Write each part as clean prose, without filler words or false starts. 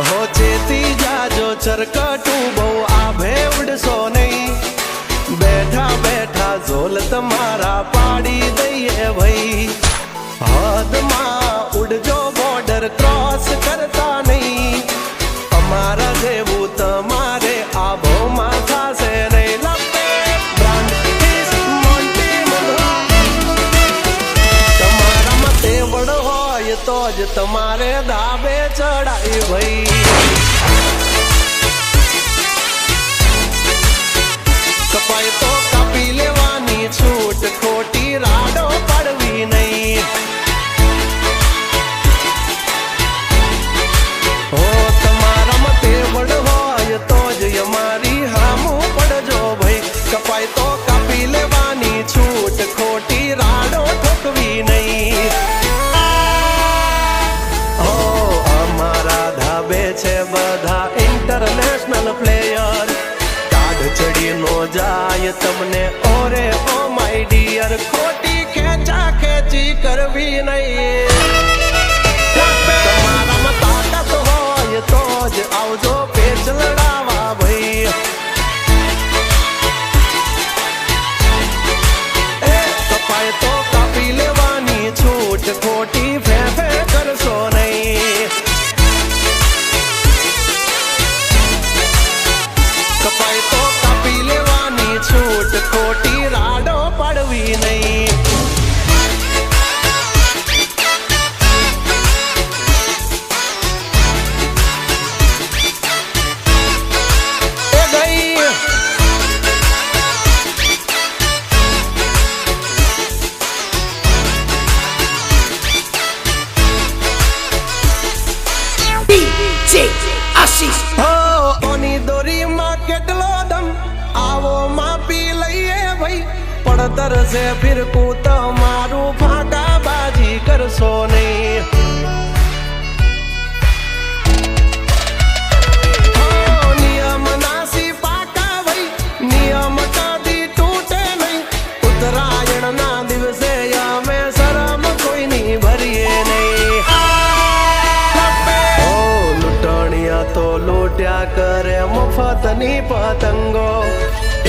हो चेती जाजो चरकटू बहु आभे उड़सो नहीं बैठा बैठा झोल तमारा पाड़ी दईए भाई हद मां उड़जो बॉर्डर क्रॉस करता नहीं अमारा जेवू तमारे आभो माथा से नहीं लपे ब्रांड इस मोंटी मधुरा तमारा मते बड़ो होय तो ज तमारे दाबे चढ़ाई भाई कपाई तो कापी लेवानी छूट खोटी राडो पड़वी नहीं हो तमारा मते बड़ होय तो ज हमारी हामू पड़जो भाई कपाई तो कापी लेवानी छूट खोटी राडो ठोकवी नहीं हो हमारा धाबे छे बधा इंटरनेशनल प्लेयर चढ़ी नो जाय तमने ओरे ओ माय डियर खोटी खेचा खेची करवी नहीं तमारा में ताकत होय तो ज आवजो पेच लड़ावा भाई ए कपाय तो कापी लेवानी छूट खोटी फे फे करसो नहीं कपाई तो कापी लेवानी छूट खोटी राडो पड़वी नहीं DJ आशीष हो ओनी दोरी मां केटलो दम आवो मां पी लईए भाई पड़तर से फिर को मारू फाका बाजी करसो नहीं हो नियम नासी पाका भाई नियम कदी टूटे नहीं उत्तरायण ना दिवसे या में शरम कोई नहीं भरिए नहीं तो लूट्या करे मुफ्तनी पतंगो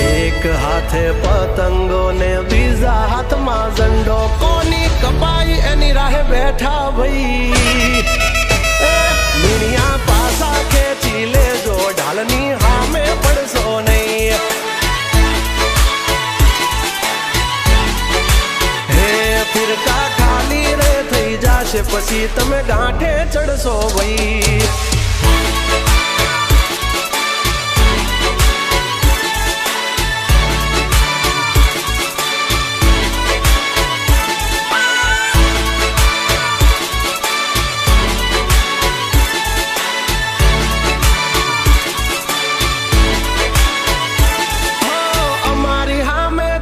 एक हाथे पतंगो ने बीजा हाथ मा झंडो कोनी कपाई एनी राहे बैठा भई मिनिया पासा खेची ले जो ढालनी हामे पड़सो नहीं हे फिर का खाली रे थई जाशे पछी तमे गांठे चढ़सो भई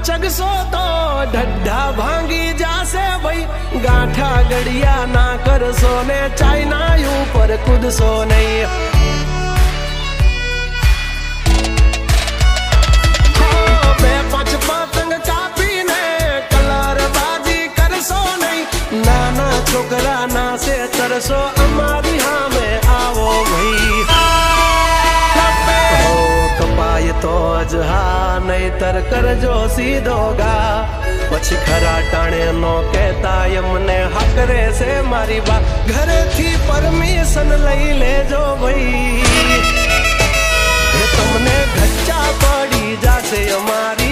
चगसो तो ढड्ढा भांगी जासे भाई गांठा गड़िया ना कर सोने चाइना यू पर खुद सो नहीं पतंग कापी ने कलर बाजी कर सो नहीं नाना छोकरा ना से तरसो हमारी हाँ में आवो भाई कपाय तो जहा नहीं तर कर जो सीधोगा पछ खरा टाणे नो कहता यमने हकरे से मारी बात घरे थी परमिशन लई ले जो भाई तुमने घच्चा पड़ी जासे हमारी